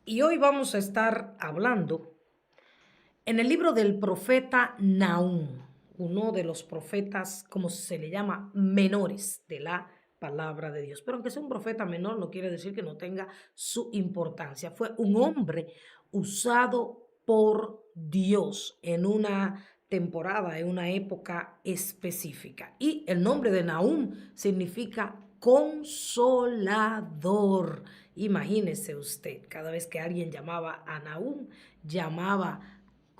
Y hoy vamos a estar hablando en el libro del profeta Nahum, uno de los profetas, como se le llama, menores de la palabra de Dios. Pero aunque sea un profeta menor, no quiere decir que no tenga su importancia. Fue un hombre usado por Dios en una temporada, en una época específica. Y el nombre de Nahum significa consolador. Imagínese usted, cada vez que alguien llamaba a Nahum,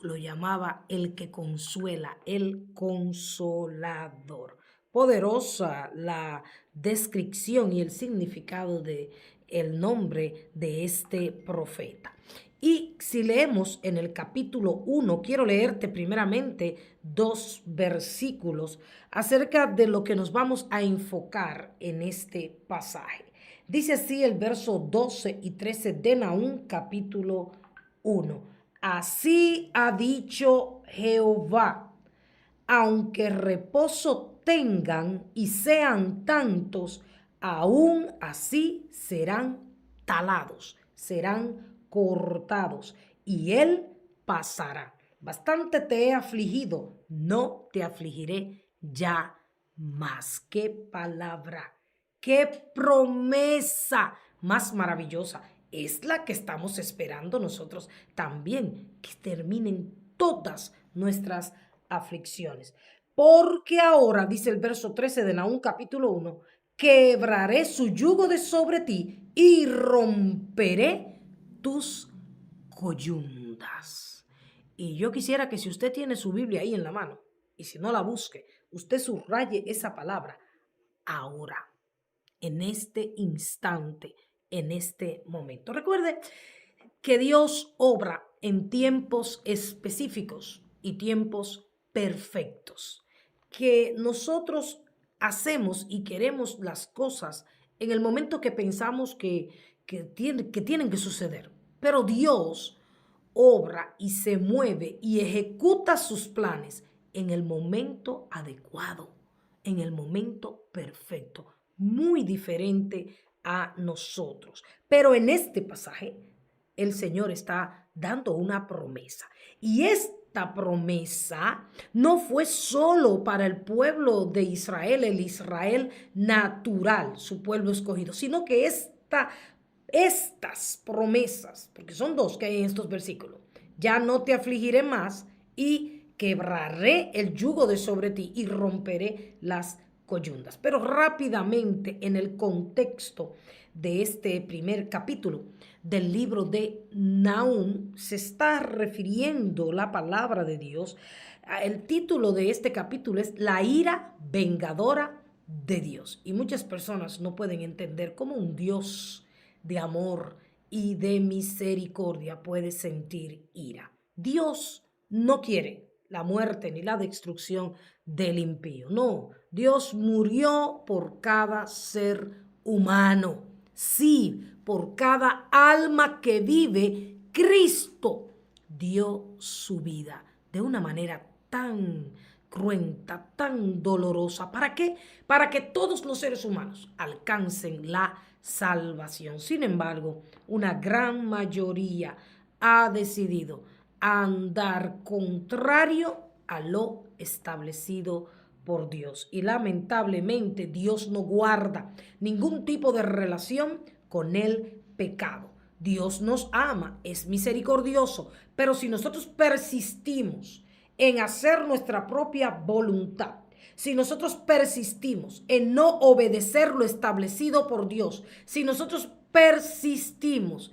lo llamaba el que consuela, el consolador. Poderosa la descripción y el significado de el nombre de este profeta. Y si leemos en el capítulo 1, quiero leerte primeramente dos versículos acerca de lo que nos vamos a enfocar en este pasaje. Dice así el verso 12 y 13 de Nahum capítulo 1. Así ha dicho Jehová, aunque reposo tengan y sean tantos, aún así serán talados, serán cortados, y él pasará. Bastante te he afligido, no te afligiré ya más. Qué palabra, qué promesa más maravillosa. Es la que estamos esperando nosotros también, que terminen todas nuestras aflicciones. Porque ahora, dice el verso 13 de Nahum capítulo 1, quebraré su yugo de sobre ti y romperé tus coyundas. Y yo quisiera que si usted tiene su Biblia ahí en la mano, y si no la busque, usted subraye esa palabra ahora, en este instante, en este momento. Recuerde que Dios obra en tiempos específicos y tiempos perfectos, que nosotros hacemos y queremos las cosas en el momento que pensamos que tienen que suceder. Pero Dios obra y se mueve y ejecuta sus planes en el momento adecuado, en el momento perfecto, muy diferente a nosotros. Pero en este pasaje, el Señor está dando una promesa. Y esta promesa no fue solo para el pueblo de Israel, el Israel natural, su pueblo escogido, sino que estas promesas, porque son dos que hay en estos versículos, ya no te afligiré más y quebraré el yugo de sobre ti y romperé las coyundas. Pero rápidamente en el contexto de este primer capítulo del libro de Nahum se está refiriendo la palabra de Dios. El título de este capítulo es La ira vengadora de Dios. Y muchas personas no pueden entender cómo un Dios de amor y de misericordia puede sentir ira. Dios no quiere la muerte ni la destrucción del impío. No, Dios murió por cada ser humano. Sí, por cada alma que vive, Cristo dio su vida de una manera tan cruenta, tan dolorosa. ¿Para qué? Para que todos los seres humanos alcancen la salvación. Sin embargo, una gran mayoría ha decidido andar contrario a lo establecido por Dios. Y lamentablemente Dios no guarda ningún tipo de relación con el pecado. Dios nos ama, es misericordioso, pero si nosotros persistimos en hacer nuestra propia voluntad, si nosotros persistimos en no obedecer lo establecido por Dios, si nosotros persistimos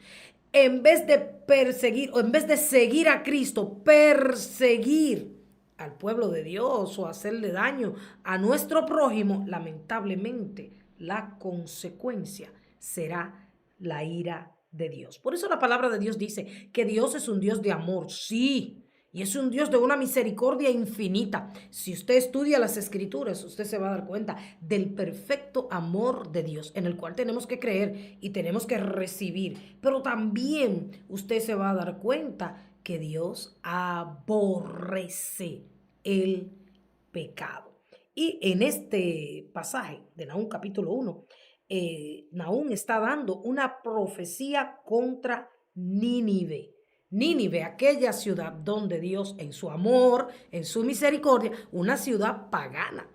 en vez de perseguir o en vez de seguir a Cristo, perseguir al pueblo de Dios o hacerle daño a nuestro prójimo, lamentablemente la consecuencia será la ira de Dios. Por eso la palabra de Dios dice que Dios es un Dios de amor, sí, y es un Dios de una misericordia infinita. Si usted estudia las Escrituras, usted se va a dar cuenta del perfecto amor de Dios en el cual tenemos que creer y tenemos que recibir. Pero también usted se va a dar cuenta que Dios aborrece el pecado. Y en este pasaje de Nahum capítulo 1, Nahum está dando una profecía contra Nínive. Nínive, aquella ciudad donde Dios en su amor, en su misericordia, una ciudad pagana,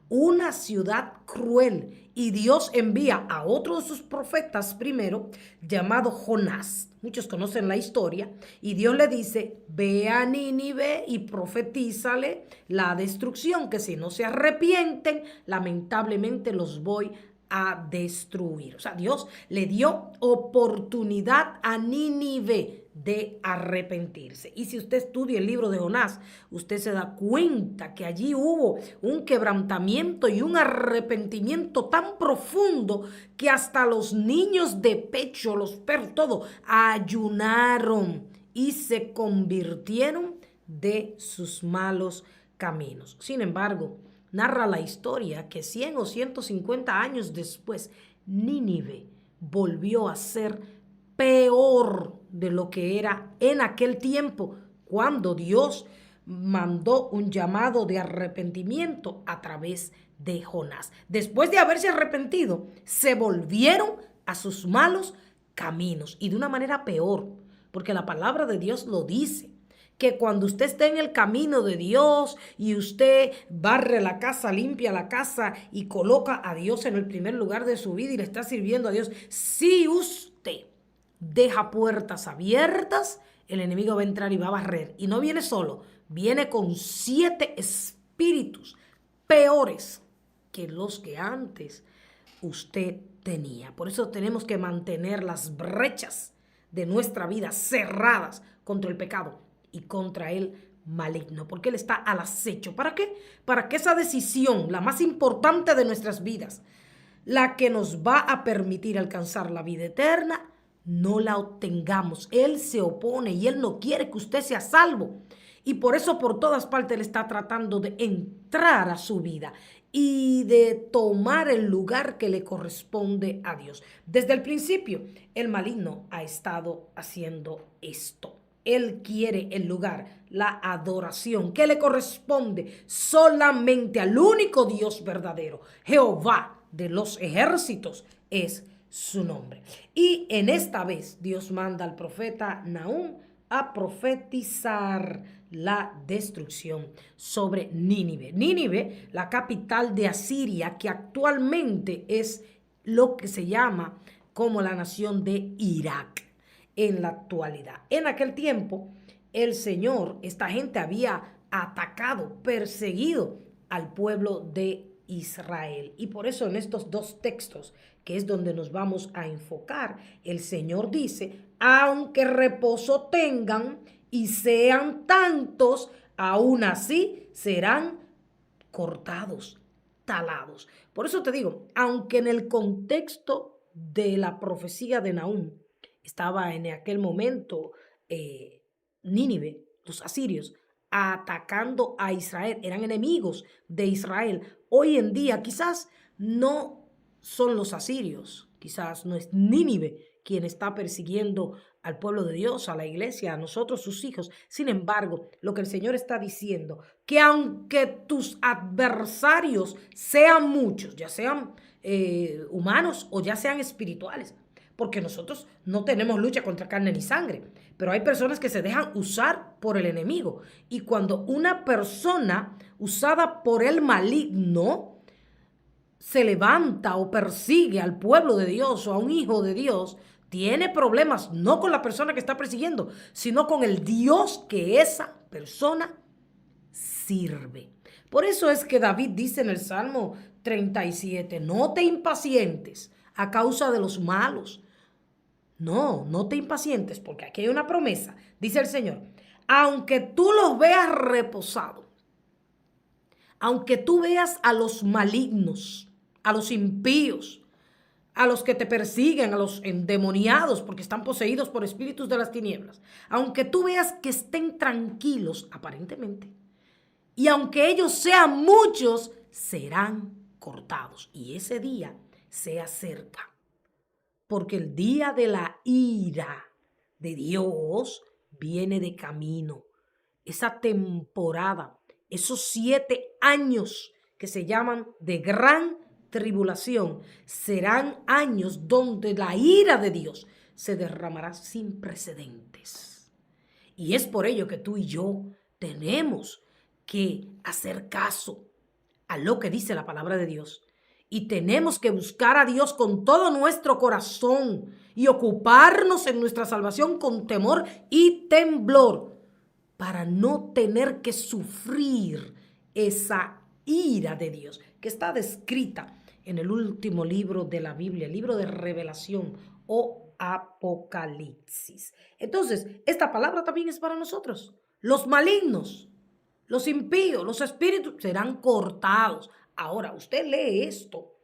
una ciudad cruel. Y Dios envía a otro de sus profetas primero, llamado Jonás. Muchos conocen la historia. Y Dios le dice, ve a Nínive y profetízale la destrucción, que si no se arrepienten, lamentablemente los voy a destruir. O sea, Dios le dio oportunidad a Nínive de arrepentirse. Y si usted estudia el libro de Jonás, usted se da cuenta que allí hubo un quebrantamiento y un arrepentimiento tan profundo que hasta los niños de pecho, los perros, todo, ayunaron y se convirtieron de sus malos caminos. Sin embargo, narra la historia que 100 o 150 años después, Nínive volvió a ser peor de lo que era en aquel tiempo, cuando Dios mandó un llamado de arrepentimiento a través de Jonás. Después de haberse arrepentido, se volvieron a sus malos caminos y de una manera peor, porque la palabra de Dios lo dice, que cuando usted esté en el camino de Dios y usted barre la casa, limpia la casa y coloca a Dios en el primer lugar de su vida y le está sirviendo a Dios, si usted deja puertas abiertas, el enemigo va a entrar y va a barrer. Y no viene solo, viene con 7 espíritus peores que los que antes usted tenía. Por eso tenemos que mantener las brechas de nuestra vida cerradas contra el pecado y contra el maligno, porque él está al acecho. ¿Para qué? Para que esa decisión, la más importante de nuestras vidas, la que nos va a permitir alcanzar la vida eterna, no la obtengamos. Él se opone y él no quiere que usted sea salvo. Y por eso por todas partes él está tratando de entrar a su vida y de tomar el lugar que le corresponde a Dios. Desde el principio, el maligno ha estado haciendo esto. Él quiere el lugar, la adoración que le corresponde solamente al único Dios verdadero. Jehová de los ejércitos es su nombre. Y en esta vez Dios manda al profeta Nahum a profetizar la destrucción sobre Nínive. Nínive, la capital de Asiria, que actualmente es lo que se llama como la nación de Irak en la actualidad. En aquel tiempo, el Señor, esta gente había atacado, perseguido al pueblo de Israel. Y por eso en estos 2 textos, que es donde nos vamos a enfocar, el Señor dice, aunque reposo tengan y sean tantos, aún así serán cortados, talados. Por eso te digo, aunque en el contexto de la profecía de Nahum estaba en aquel momento Nínive, los asirios, atacando a Israel, eran enemigos de Israel. Hoy en día quizás no son los asirios, quizás no es Nínive quien está persiguiendo al pueblo de Dios, a la iglesia, a nosotros, sus hijos. Sin embargo, lo que el Señor está diciendo, que aunque tus adversarios sean muchos, ya sean humanos o ya sean espirituales, porque nosotros no tenemos lucha contra carne ni sangre, pero hay personas que se dejan usar por el enemigo. Y cuando una persona usada por el maligno se levanta o persigue al pueblo de Dios o a un hijo de Dios, tiene problemas no con la persona que está persiguiendo, sino con el Dios que esa persona sirve. Por eso es que David dice en el Salmo 37, no te impacientes a causa de los malos. No te impacientes, porque aquí hay una promesa. Dice el Señor, aunque tú los veas reposados, aunque tú veas a los malignos, a los impíos, a los que te persiguen, a los endemoniados porque están poseídos por espíritus de las tinieblas, aunque tú veas que estén tranquilos aparentemente, y aunque ellos sean muchos, serán cortados. Y ese día se acerca, porque el día de la ira de Dios viene de camino. Esa temporada, esos 7 años que se llaman de gran tribulación, serán años donde la ira de Dios se derramará sin precedentes. Y es por ello que tú y yo tenemos que hacer caso a lo que dice la palabra de Dios. Y tenemos que buscar a Dios con todo nuestro corazón y ocuparnos en nuestra salvación con temor y temblor para no tener que sufrir esa ira de Dios que está descrita en el último libro de la Biblia, el libro de Revelación o Apocalipsis. Entonces, esta palabra también es para nosotros. Los malignos, los impíos, los espíritus serán cortados. Ahora, usted lee esto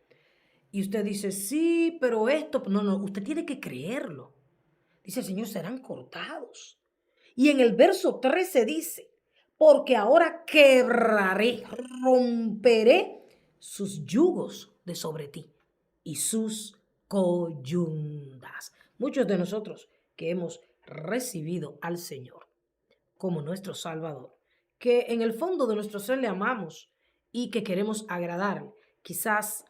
y usted dice, sí, pero esto, no, usted tiene que creerlo. Dice el Señor, serán cortados. Y en el verso 13 dice, porque ahora quebraré, romperé sus yugos de sobre ti y sus coyundas. Muchos de nosotros que hemos recibido al Señor como nuestro Salvador, que en el fondo de nuestro ser le amamos y que queremos agradarle, quizás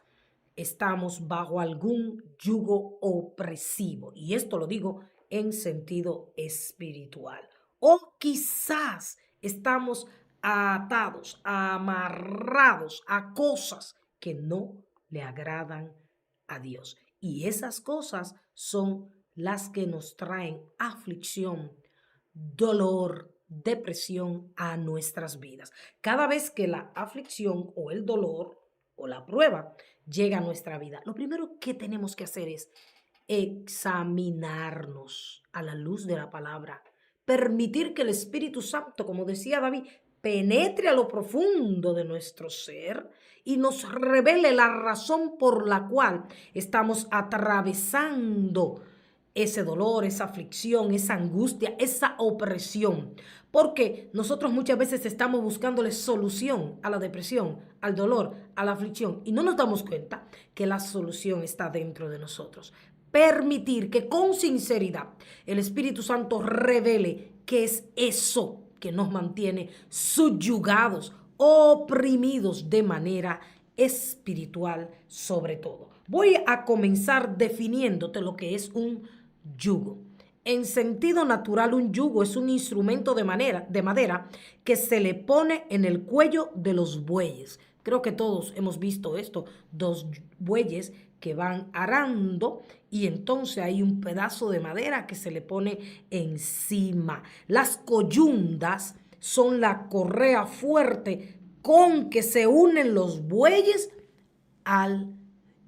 estamos bajo algún yugo opresivo. Y esto lo digo en sentido espiritual. O quizás estamos atados, amarrados a cosas que no le agradan a Dios. Y esas cosas son las que nos traen aflicción, dolor, depresión a nuestras vidas. Cada vez que la aflicción o el dolor o la prueba llega a nuestra vida, lo primero que tenemos que hacer es examinarnos a la luz de la palabra, permitir que el Espíritu Santo, como decía David, penetre a lo profundo de nuestro ser y nos revele la razón por la cual estamos atravesando ese dolor, esa aflicción, esa angustia, esa opresión. Porque nosotros muchas veces estamos buscándole solución a la depresión, al dolor, a la aflicción y no nos damos cuenta que la solución está dentro de nosotros. Permitir que con sinceridad el Espíritu Santo revele qué es eso que nos mantiene subyugados, oprimidos de manera espiritual sobre todo. Voy a comenzar definiéndote lo que es un yugo. En sentido natural, un yugo es un instrumento de madera que se le pone en el cuello de los bueyes. Creo que todos hemos visto esto, dos bueyes que van arando y entonces hay un pedazo de madera que se le pone encima. Las coyundas son la correa fuerte con que se unen los bueyes al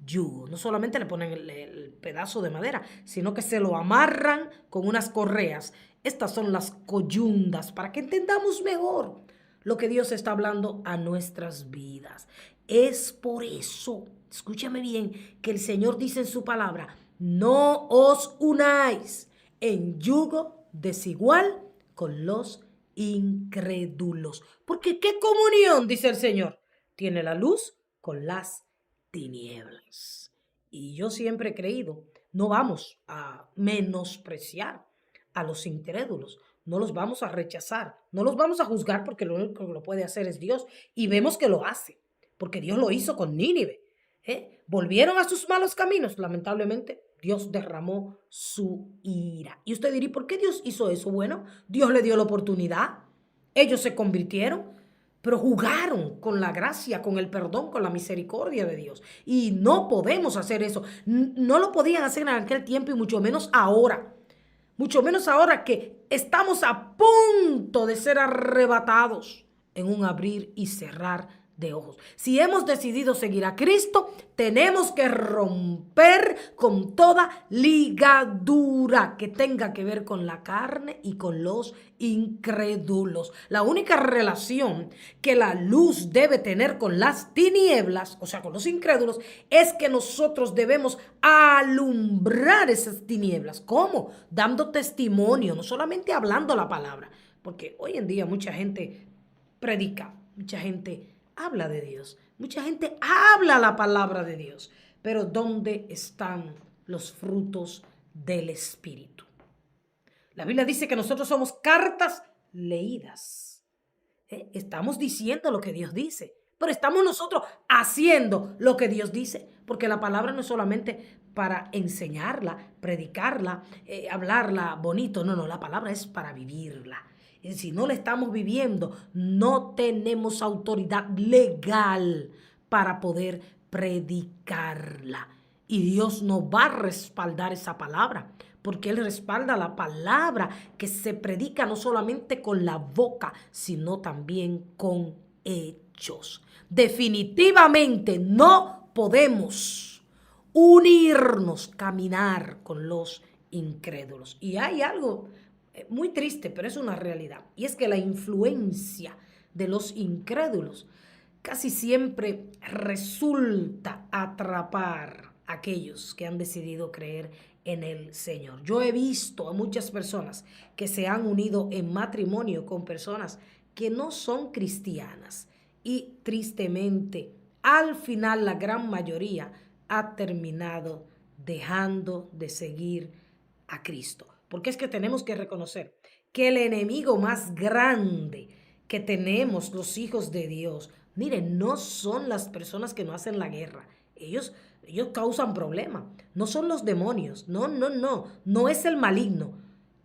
yugo. No solamente le ponen el pedazo de madera, sino que se lo amarran con unas correas. Estas son las coyundas para que entendamos mejor lo que Dios está hablando a nuestras vidas. Es por eso, escúchame bien, que el Señor dice en su palabra, no os unáis en yugo desigual con los incrédulos. Porque ¿qué comunión, dice el Señor, tiene la luz con las tinieblas? Y yo siempre he creído, no vamos a menospreciar a los incrédulos, no los vamos a rechazar, no los vamos a juzgar porque lo único que lo puede hacer es Dios. Y vemos que lo hace, porque Dios lo hizo con Nínive. Volvieron a sus malos caminos, lamentablemente. Dios derramó su ira. Y usted dirá, ¿por qué Dios hizo eso? Bueno, Dios le dio la oportunidad. Ellos se convirtieron, pero jugaron con la gracia, con el perdón, con la misericordia de Dios. Y no podemos hacer eso. No lo podían hacer en aquel tiempo y mucho menos ahora. Mucho menos ahora que estamos a punto de ser arrebatados en un abrir y cerrar de ojos. Si hemos decidido seguir a Cristo, tenemos que romper con toda ligadura que tenga que ver con la carne y con los incrédulos. La única relación que la luz debe tener con las tinieblas, o sea, con los incrédulos, es que nosotros debemos alumbrar esas tinieblas. ¿Cómo? Dando testimonio, no solamente hablando la palabra, porque hoy en día mucha gente predica, mucha gente habla de Dios, mucha gente habla la palabra de Dios, pero ¿dónde están los frutos del Espíritu? La Biblia dice que nosotros somos cartas leídas. Estamos diciendo lo que Dios dice, Pero estamos nosotros haciendo lo que Dios dice, porque la palabra no es solamente para enseñarla, predicarla, hablarla bonito. No, la palabra es para vivirla. Y si no la estamos viviendo, no tenemos autoridad legal para poder predicarla. Y Dios no va a respaldar esa palabra, porque Él respalda la palabra que se predica no solamente con la boca, sino también con hechos. Definitivamente no podemos unirnos, caminar con los incrédulos. Y hay algo muy triste, pero es una realidad. Y es que la influencia de los incrédulos casi siempre resulta atrapar a aquellos que han decidido creer en el Señor. Yo he visto a muchas personas que se han unido en matrimonio con personas que no son cristianas y tristemente al final la gran mayoría ha terminado dejando de seguir a Cristo. Porque es que tenemos que reconocer que el enemigo más grande que tenemos los hijos de Dios, miren, no son las personas que no hacen la guerra. Ellos causan problemas. No son los demonios. No es el maligno.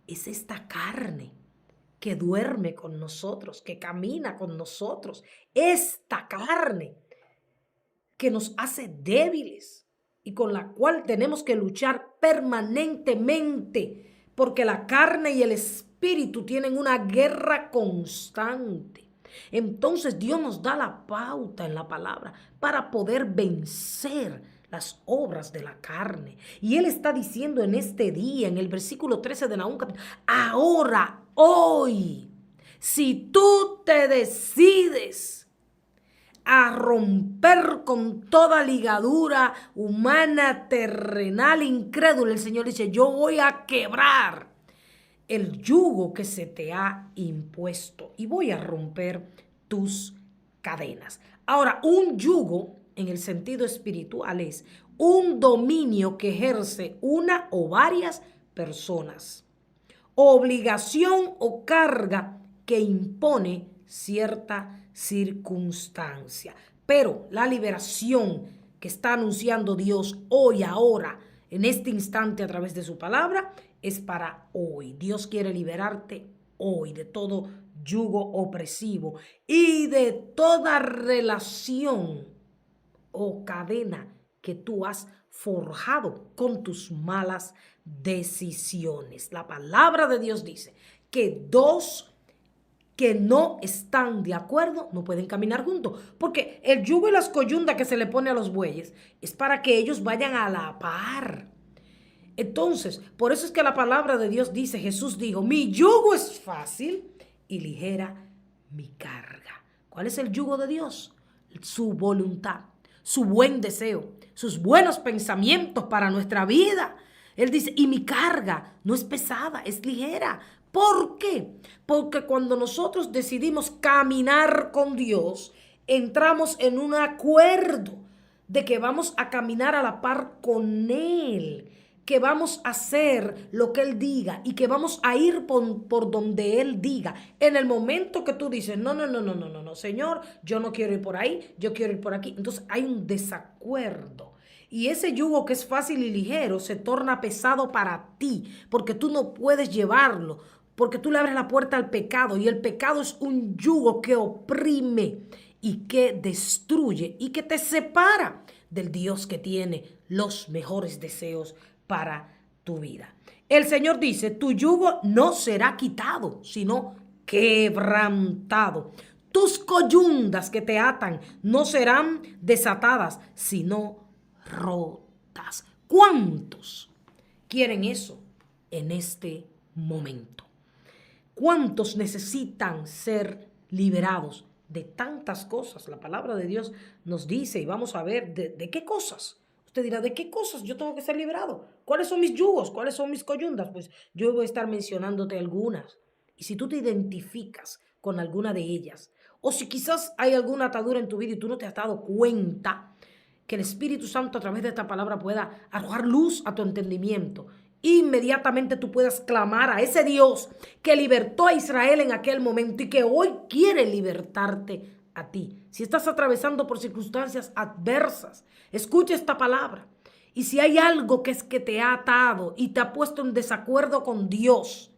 Es esta carne que duerme con nosotros, que camina con nosotros. Esta carne que nos hace débiles y con la cual tenemos que luchar permanentemente, porque la carne y el espíritu tienen una guerra constante. Entonces Dios nos da la pauta en la palabra para poder vencer las obras de la carne. Y Él está diciendo en este día, en el versículo 13 de Nahum, ahora, hoy, si tú te decides a romper con toda ligadura humana, terrenal, incrédula, el Señor dice, yo voy a quebrar el yugo que se te ha impuesto y voy a romper tus cadenas. Ahora, un yugo en el sentido espiritual es un dominio que ejerce una o varias personas, obligación o carga que impone cierta circunstancia. Pero la liberación que está anunciando Dios hoy, ahora, en este instante a través de su palabra, es para hoy. Dios quiere liberarte hoy de todo yugo opresivo y de toda relación o cadena que tú has forjado con tus malas decisiones. La palabra de Dios dice que dos que no están de acuerdo no pueden caminar juntos, porque el yugo y las coyundas que se le pone a los bueyes es para que ellos vayan a la par. Entonces, por eso es que la palabra de Dios dice, Jesús dijo, mi yugo es fácil y ligera mi carga. ¿Cuál es el yugo de Dios? Su voluntad, su buen deseo, sus buenos pensamientos para nuestra vida. Él dice, y mi carga no es pesada, es ligera. ¿Por qué? Porque cuando nosotros decidimos caminar con Dios, entramos en un acuerdo de que vamos a caminar a la par con Él, que vamos a hacer lo que Él diga y que vamos a ir por donde Él diga. En el momento que tú dices, no, Señor, yo no quiero ir por ahí, yo quiero ir por aquí. Entonces hay un desacuerdo. Y ese yugo que es fácil y ligero se torna pesado para ti, porque tú no puedes llevarlo, porque tú le abres la puerta al pecado y el pecado es un yugo que oprime y que destruye y que te separa del Dios que tiene los mejores deseos para tu vida. El Señor dice, tu yugo no será quitado, sino quebrantado. Tus coyundas que te atan no serán desatadas, sino rotas. ¿Cuántos quieren eso en este momento? ¿Cuántos necesitan ser liberados de tantas cosas? La palabra de Dios nos dice, y vamos a ver de qué cosas. Usted dirá, ¿de qué cosas yo tengo que ser liberado? ¿Cuáles son mis yugos? ¿Cuáles son mis coyundas? Pues yo voy a estar mencionándote algunas. Y si tú te identificas con alguna de ellas, o si quizás hay alguna atadura en tu vida y tú no te has dado cuenta, que el Espíritu Santo a través de esta palabra pueda arrojar luz a tu entendimiento. Inmediatamente tú puedas clamar a ese Dios que libertó a Israel en aquel momento y que hoy quiere libertarte a ti. Si estás atravesando por circunstancias adversas, escucha esta palabra. Y si hay algo que es que te ha atado y te ha puesto en desacuerdo con Dios,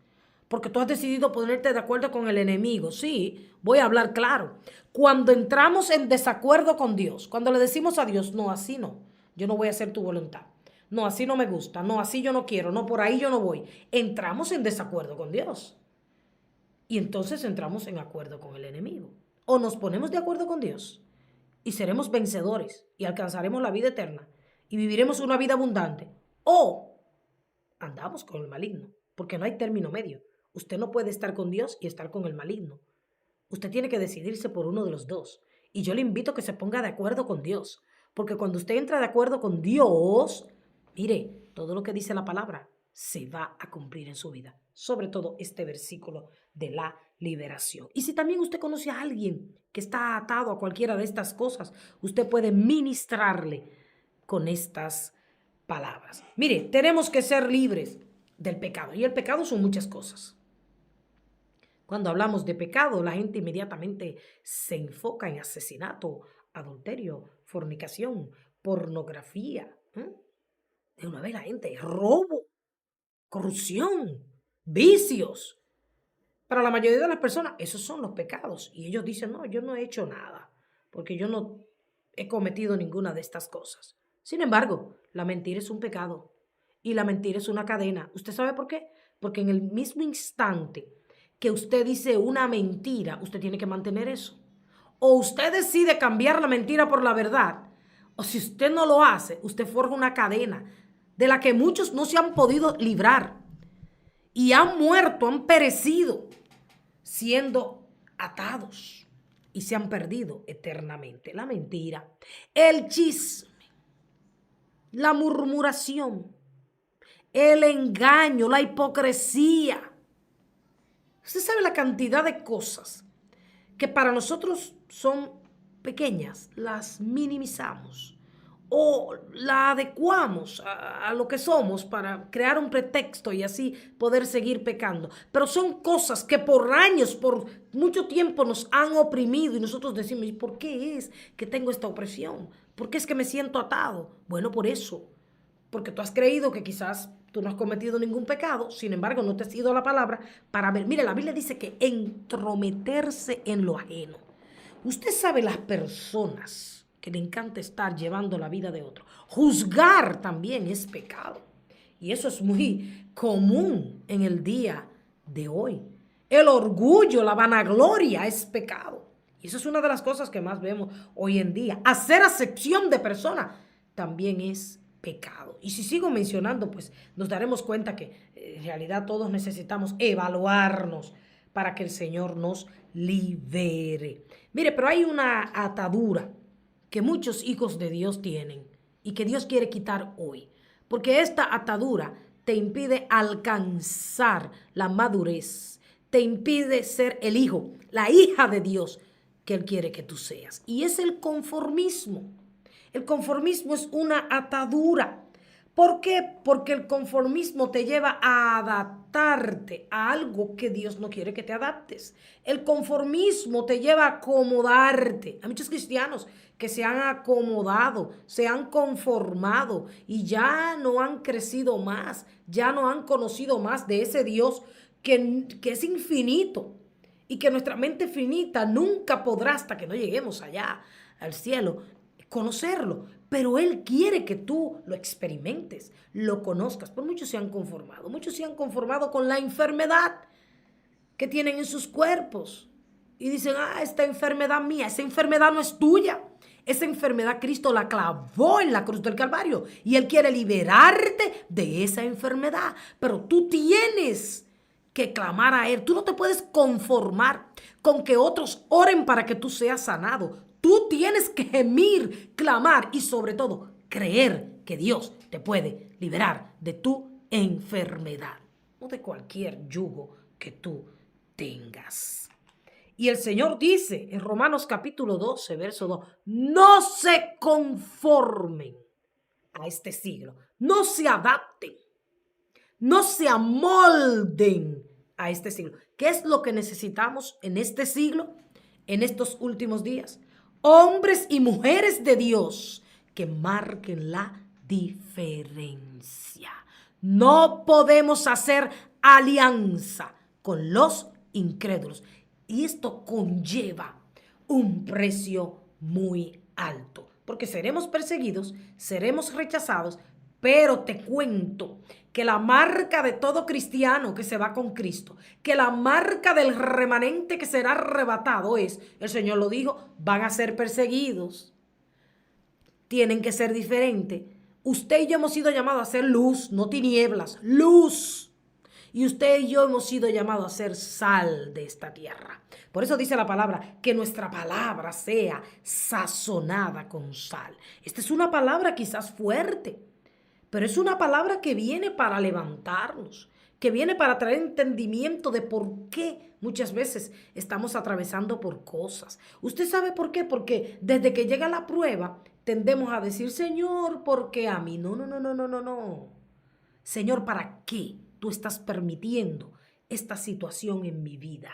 porque tú has decidido ponerte de acuerdo con el enemigo. Sí, voy a hablar claro. Cuando entramos en desacuerdo con Dios, cuando le decimos a Dios, no, así no, yo no voy a hacer tu voluntad. No, así no me gusta. No, así yo no quiero. No, por ahí yo no voy. Entramos en desacuerdo con Dios. Y entonces entramos en acuerdo con el enemigo. O nos ponemos de acuerdo con Dios y seremos vencedores y alcanzaremos la vida eterna y viviremos una vida abundante. O andamos con el maligno, porque no hay término medio. Usted no puede estar con Dios y estar con el maligno. Usted tiene que decidirse por uno de los dos. Y yo le invito a que se ponga de acuerdo con Dios. Porque cuando usted entra de acuerdo con Dios, mire, todo lo que dice la palabra se va a cumplir en su vida. Sobre todo este versículo de la liberación. Y si también usted conoce a alguien que está atado a cualquiera de estas cosas, usted puede ministrarle con estas palabras. Mire, tenemos que ser libres del pecado. Y el pecado son muchas cosas. Cuando hablamos de pecado, la gente inmediatamente se enfoca en asesinato, adulterio, fornicación, pornografía. De una vez la gente, robo, corrupción, vicios. Para la mayoría de las personas, esos son los pecados. Y ellos dicen, no, yo no he hecho nada, porque yo no he cometido ninguna de estas cosas. Sin embargo, la mentira es un pecado. Y la mentira es una cadena. ¿Usted sabe por qué? Porque en el mismo instante que usted dice una mentira, usted tiene que mantener eso. O usted decide cambiar la mentira por la verdad, o si usted no lo hace, usted forja una cadena de la que muchos no se han podido librar y han muerto, han perecido siendo atados y se han perdido eternamente. La mentira, el chisme, la murmuración, el engaño, la hipocresía. Usted sabe la cantidad de cosas que para nosotros son pequeñas, las minimizamos o la adecuamos a lo que somos para crear un pretexto y así poder seguir pecando. Pero son cosas que por años, por mucho tiempo nos han oprimido y nosotros decimos, ¿y por qué es que tengo esta opresión? ¿Por qué es que me siento atado? Bueno, por eso. Porque tú has creído que quizás tú no has cometido ningún pecado, sin embargo no te has ido a la palabra para ver. Mire, la Biblia dice que entrometerse en lo ajeno. Usted sabe las personas que le encanta estar llevando la vida de otro. Juzgar también es pecado. Y eso es muy común en el día de hoy. El orgullo, la vanagloria es pecado. Y eso es una de las cosas que más vemos hoy en día. Hacer acepción de personas también es pecado. Y si sigo mencionando, pues nos daremos cuenta que en realidad todos necesitamos evaluarnos para que el Señor nos libere. Mire, pero hay una atadura que muchos hijos de Dios tienen y que Dios quiere quitar hoy, porque esta atadura te impide alcanzar la madurez, te impide ser el hijo, la hija de Dios que Él quiere que tú seas. Y es el conformismo. El conformismo es una atadura. ¿Por qué? Porque el conformismo te lleva a adaptarte a algo que Dios no quiere que te adaptes. El conformismo te lleva a acomodarte. Hay muchos cristianos que se han acomodado, se han conformado y ya no han crecido más, ya no han conocido más de ese Dios que es infinito y que nuestra mente finita nunca podrá, hasta que no lleguemos allá al cielo, conocerlo, pero Él quiere que tú lo experimentes, lo conozcas. Por muchos se han conformado con la enfermedad que tienen en sus cuerpos y dicen, esta enfermedad mía, esa enfermedad no es tuya, esa enfermedad Cristo la clavó en la cruz del Calvario y Él quiere liberarte de esa enfermedad, pero tú tienes que clamar a Él. Tú no te puedes conformar con que otros oren para que tú seas sanado. Tú tienes que gemir, clamar y sobre todo creer que Dios te puede liberar de tu enfermedad o de cualquier yugo que tú tengas. Y el Señor dice en Romanos capítulo 12, verso 2, no se conformen a este siglo, no se adapten, no se amolden a este siglo. ¿Qué es lo que necesitamos en este siglo? en estos últimos días. Hombres y mujeres de Dios que marquen la diferencia. No podemos hacer alianza con los incrédulos. Y esto conlleva un precio muy alto, porque seremos perseguidos, seremos rechazados, pero te cuento que la marca de todo cristiano que se va con Cristo, que la marca del remanente que será arrebatado es, el Señor lo dijo, van a ser perseguidos, tienen que ser diferentes. Usted y yo hemos sido llamados a ser luz, no tinieblas, luz. Y usted y yo hemos sido llamados a ser sal de esta tierra. Por eso dice la palabra, que nuestra palabra sea sazonada con sal. Esta es una palabra quizás fuerte, pero es una palabra que viene para levantarnos, que viene para traer entendimiento de por qué muchas veces estamos atravesando por cosas. ¿Usted sabe por qué? Porque desde que llega la prueba, tendemos a decir, Señor, ¿por qué a mí? No, no, no, no, no, no, no. Señor, ¿para qué tú estás permitiendo esta situación en mi vida?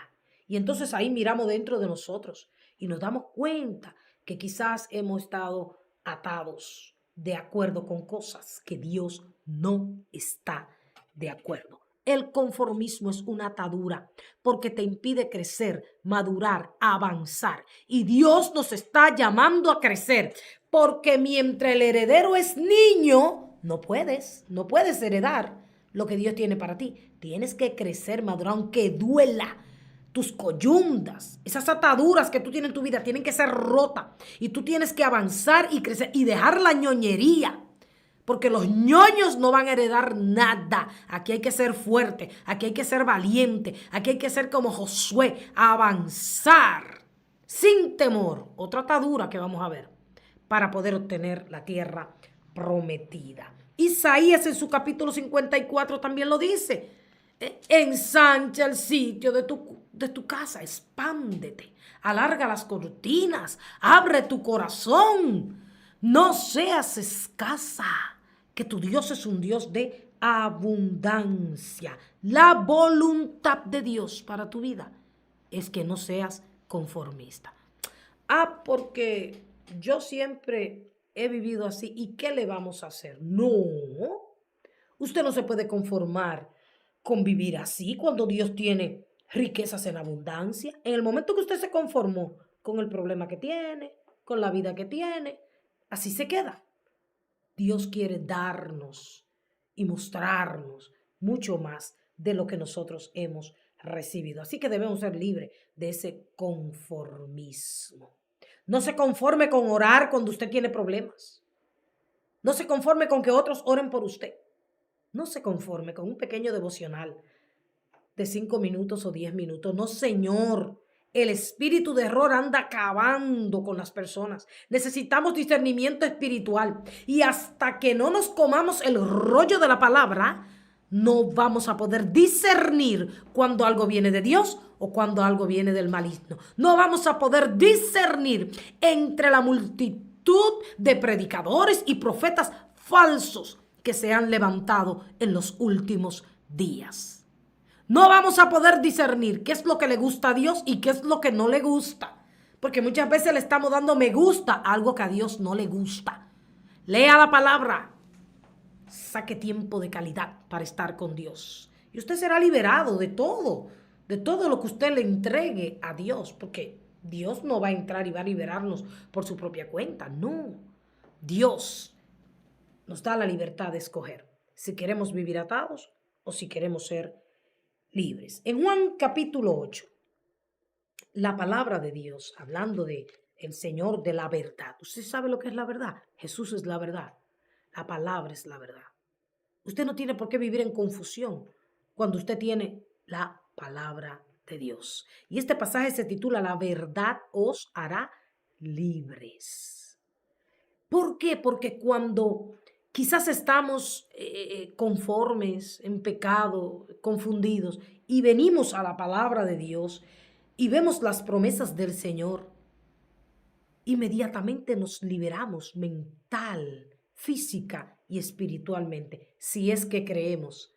Y entonces ahí miramos dentro de nosotros y nos damos cuenta que quizás hemos estado atados de acuerdo con cosas que Dios no está de acuerdo. El conformismo es una atadura porque te impide crecer, madurar, avanzar. Y Dios nos está llamando a crecer porque mientras el heredero es niño, no puedes heredar lo que Dios tiene para ti. Tienes que crecer, madurar, aunque duela. Tus coyundas, esas ataduras que tú tienes en tu vida tienen que ser rotas y tú tienes que avanzar y crecer y dejar la ñoñería. Porque los ñoños no van a heredar nada. Aquí hay que ser fuerte, aquí hay que ser valiente, aquí hay que ser como Josué, avanzar sin temor. Otra atadura que vamos a ver para poder obtener la tierra prometida. Isaías en su capítulo 54 también lo dice. Ensancha el sitio de tu casa, expándete, alarga las cortinas, abre tu corazón, no seas escasa, que tu Dios es un Dios de abundancia. La voluntad de Dios para tu vida es que no seas conformista. Porque yo siempre he vivido así. ¿Y qué le vamos a hacer? No, usted no se puede conformar con vivir así cuando Dios tiene riquezas en abundancia. En el momento que usted se conformó con el problema que tiene, con la vida que tiene, así se queda. Dios quiere darnos y mostrarnos mucho más de lo que nosotros hemos recibido. Así que debemos ser libres de ese conformismo. No se conforme con orar cuando usted tiene problemas. No se conforme con que otros oren por usted. No se conforme con un pequeño devocional de 5 minutos o 10 minutos. No, señor. El espíritu de error anda acabando con las personas. Necesitamos discernimiento espiritual. Y hasta que no nos comamos el rollo de la palabra, no vamos a poder discernir cuando algo viene de Dios o cuando algo viene del maligno. No vamos a poder discernir entre la multitud de predicadores y profetas falsos que se han levantado en los últimos días. No vamos a poder discernir qué es lo que le gusta a Dios y qué es lo que no le gusta. Porque muchas veces le estamos dando me gusta a algo que a Dios no le gusta. Lea la palabra. Saque tiempo de calidad para estar con Dios. Y usted será liberado de todo lo que usted le entregue a Dios. Porque Dios no va a entrar y va a liberarnos por su propia cuenta. No. Dios nos da la libertad de escoger si queremos vivir atados o si queremos ser libres. En Juan capítulo 8, la palabra de Dios, hablando de el Señor de la verdad. ¿Usted sabe lo que es la verdad? Jesús es la verdad. La palabra es la verdad. Usted no tiene por qué vivir en confusión cuando usted tiene la palabra de Dios. Y este pasaje se titula La verdad os hará libres. ¿Por qué? Porque cuando quizás estamos conformes, en pecado, confundidos, y venimos a la palabra de Dios y vemos las promesas del Señor, inmediatamente nos liberamos mental, física y espiritualmente, si es que creemos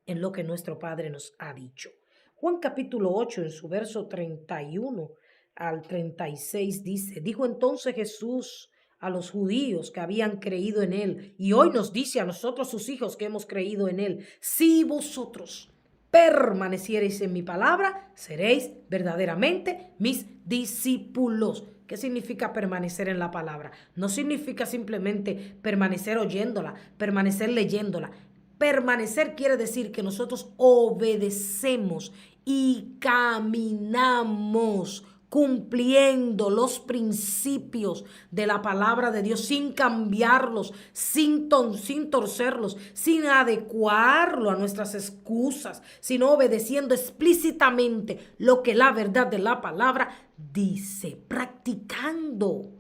en lo que nuestro Padre nos ha dicho. Juan capítulo 8, en su verso 31, al 36 dice, dijo entonces Jesús a los judíos que habían creído en él, y hoy nos dice a nosotros sus hijos que hemos creído en él, si vosotros permaneciereis en mi palabra, seréis verdaderamente mis discípulos. ¿Qué significa permanecer en la palabra? No significa simplemente permanecer oyéndola, permanecer leyéndola. Permanecer quiere decir que nosotros obedecemos y caminamos cumpliendo los principios de la palabra de Dios sin cambiarlos, sin torcerlos, sin adecuarlo a nuestras excusas, sino obedeciendo explícitamente lo que la verdad de la palabra dice, practicando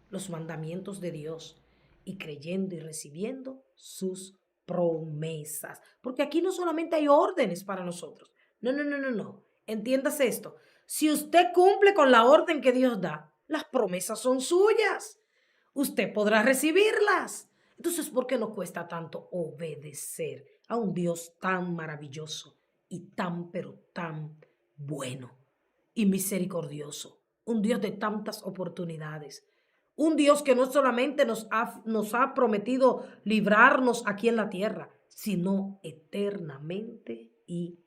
los mandamientos de Dios y creyendo y recibiendo sus promesas. Porque aquí no solamente hay órdenes para nosotros. No. Entiéndase esto. Si usted cumple con la orden que Dios da, las promesas son suyas. Usted podrá recibirlas. Entonces, ¿por qué nos cuesta tanto obedecer a un Dios tan maravilloso y pero tan bueno y misericordioso? Un Dios de tantas oportunidades. Un Dios que no solamente nos ha prometido librarnos aquí en la tierra, sino eternamente y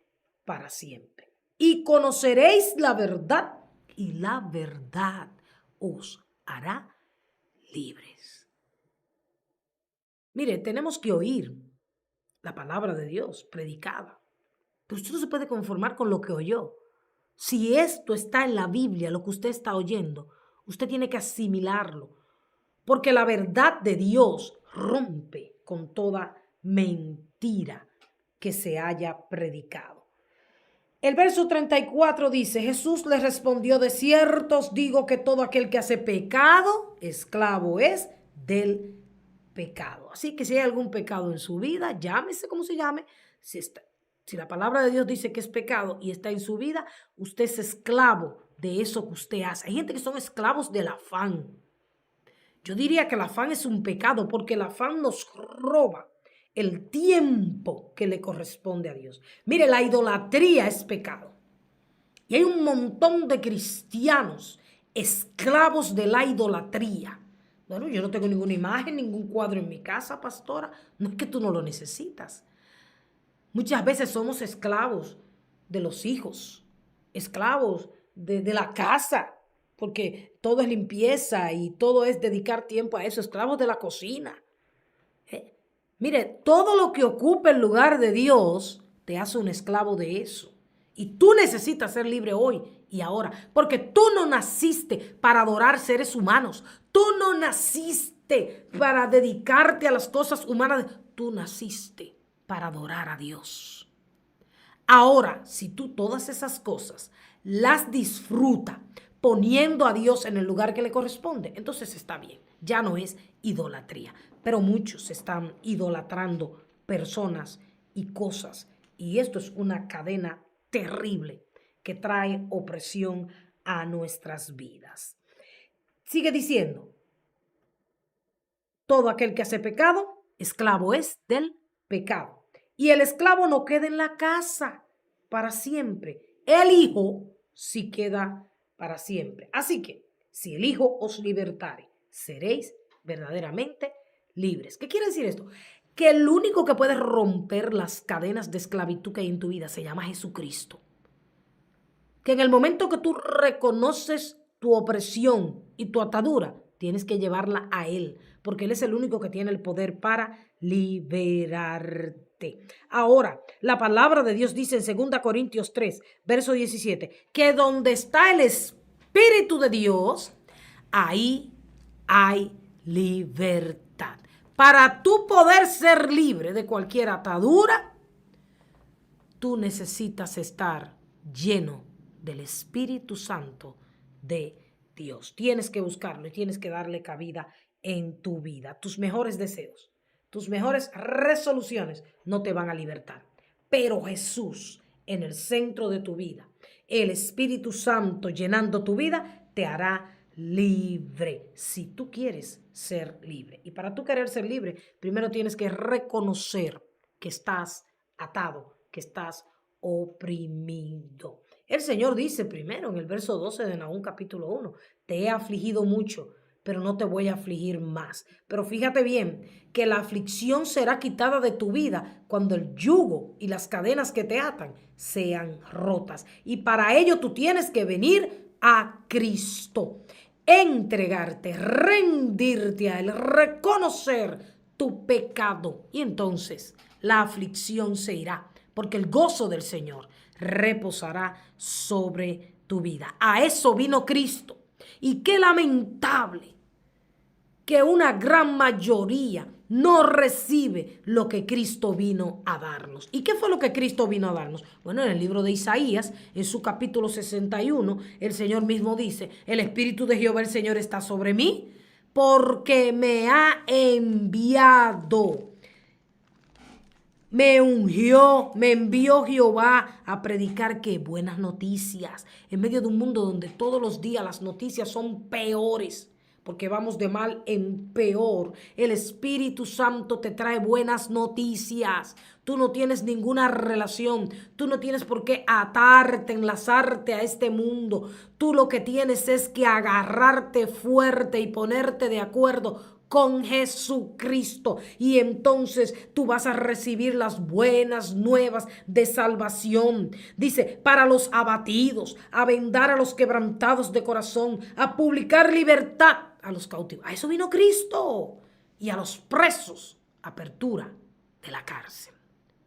para siempre. Y conoceréis la verdad, y la verdad os hará libres. Mire, tenemos que oír la palabra de Dios predicada. Pero usted no se puede conformar con lo que oyó. Si esto está en la Biblia, lo que usted está oyendo, usted tiene que asimilarlo. Porque la verdad de Dios rompe con toda mentira que se haya predicado. El verso 34 dice, Jesús les respondió, de cierto os digo que todo aquel que hace pecado, esclavo es del pecado. Así que si hay algún pecado en su vida, llámese como se llame, si la palabra de Dios dice que es pecado y está en su vida, usted es esclavo de eso que usted hace. Hay gente que son esclavos del afán. Yo diría que el afán es un pecado porque el afán nos roba el tiempo que le corresponde a Dios. Mire, la idolatría es pecado. Y hay un montón de cristianos esclavos de la idolatría. Bueno, yo no tengo ninguna imagen, ningún cuadro en mi casa, pastora. No es que tú no lo necesitas. Muchas veces somos esclavos de los hijos, esclavos de la casa, porque todo es limpieza y todo es dedicar tiempo a eso, esclavos de la cocina. Mire, todo lo que ocupa el lugar de Dios te hace un esclavo de eso. Y tú necesitas ser libre hoy y ahora, porque tú no naciste para adorar seres humanos. Tú no naciste para dedicarte a las cosas humanas. Tú naciste para adorar a Dios. Ahora, si tú todas esas cosas las disfrutas poniendo a Dios en el lugar que le corresponde, entonces está bien, ya no es idolatría. Pero muchos están idolatrando personas y cosas, y esto es una cadena terrible que trae opresión a nuestras vidas. Sigue diciendo, todo aquel que hace pecado, esclavo es del pecado. Y el esclavo no queda en la casa para siempre. El hijo sí queda para siempre. Así que, si el hijo os libertare, seréis verdaderamente libres. ¿Qué quiere decir esto? Que el único que puede romper las cadenas de esclavitud que hay en tu vida se llama Jesucristo. Que en el momento que tú reconoces tu opresión y tu atadura, tienes que llevarla a Él, porque Él es el único que tiene el poder para liberarte. Ahora, la palabra de Dios dice en 2 Corintios 3, verso 17, que donde está el Espíritu de Dios, ahí hay libertad. Para tú poder ser libre de cualquier atadura, tú necesitas estar lleno del Espíritu Santo de Dios. Tienes que buscarlo y tienes que darle cabida en tu vida. Tus mejores deseos, tus mejores resoluciones no te van a libertar. Pero Jesús en el centro de tu vida, el Espíritu Santo llenando tu vida, te hará libre si tú quieres ser libre. Y para tú querer ser libre, primero tienes que reconocer que estás atado, que estás oprimido. El Señor dice primero en el verso 12 de Nahum capítulo 1, te he afligido mucho, pero no te voy a afligir más. Pero fíjate bien que la aflicción será quitada de tu vida cuando el yugo y las cadenas que te atan sean rotas. Y para ello tú tienes que venir a Cristo, entregarte, rendirte a Él, reconocer tu pecado. Y entonces la aflicción se irá, porque el gozo del Señor reposará sobre tu vida. A eso vino Cristo. Y qué lamentable que una gran mayoría no recibe lo que Cristo vino a darnos. ¿Y qué fue lo que Cristo vino a darnos? Bueno, en el libro de Isaías, en su capítulo 61, el Señor mismo dice, el Espíritu de Jehová el Señor está sobre mí, porque me ha enviado. Me ungió, me envió Jehová a predicar que buenas noticias. En medio de un mundo donde todos los días las noticias son peores, porque vamos de mal en peor, el Espíritu Santo te trae buenas noticias. Tú no tienes ninguna relación, tú no tienes por qué atarte, enlazarte a este mundo. Tú lo que tienes es que agarrarte fuerte y ponerte de acuerdo con Jesucristo, y entonces tú vas a recibir las buenas nuevas de salvación. Dice, para los abatidos, a vendar a los quebrantados de corazón, a publicar libertad a los cautivos. A eso vino Cristo. Y a los presos, apertura de la cárcel.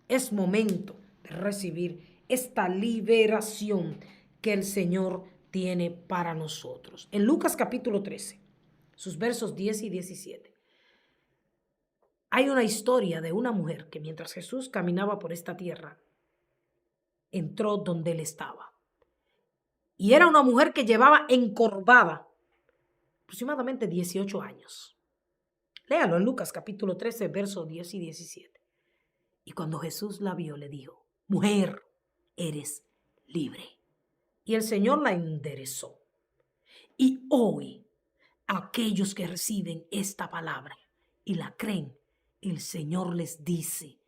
Es momento de recibir esta liberación que el Señor tiene para nosotros. En Lucas capítulo 13, sus versos 10 y 17. Hay una historia de una mujer que mientras Jesús caminaba por esta tierra, entró donde él estaba. Y era una mujer que llevaba encorvada aproximadamente 18 años. Léalo en Lucas capítulo 13, versos 10 y 17. Y cuando Jesús la vio, le dijo, mujer, eres libre. Y el Señor la enderezó. Y hoy, aquellos que reciben esta palabra y la creen, el Señor les dice,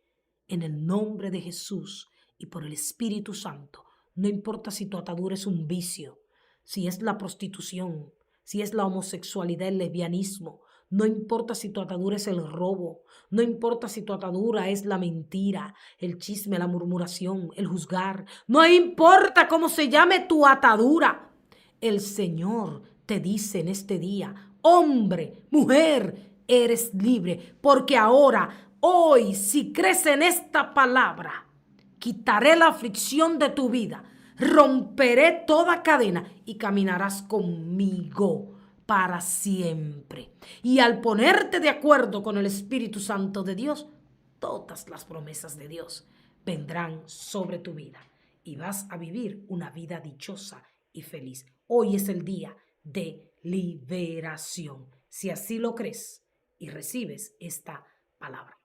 en el nombre de Jesús y por el Espíritu Santo, no importa si tu atadura es un vicio, si es la prostitución, si es la homosexualidad, el lesbianismo, no importa si tu atadura es el robo, no importa si tu atadura es la mentira, el chisme, la murmuración, el juzgar, no importa cómo se llame tu atadura, el Señor te dice en este día, hombre, mujer, eres libre, porque ahora, hoy, si crees en esta palabra, quitaré la aflicción de tu vida, romperé toda cadena y caminarás conmigo para siempre. Y al ponerte de acuerdo con el Espíritu Santo de Dios, todas las promesas de Dios vendrán sobre tu vida y vas a vivir una vida dichosa y feliz. Hoy es el día de liberación. Si así lo crees y recibes esta palabra.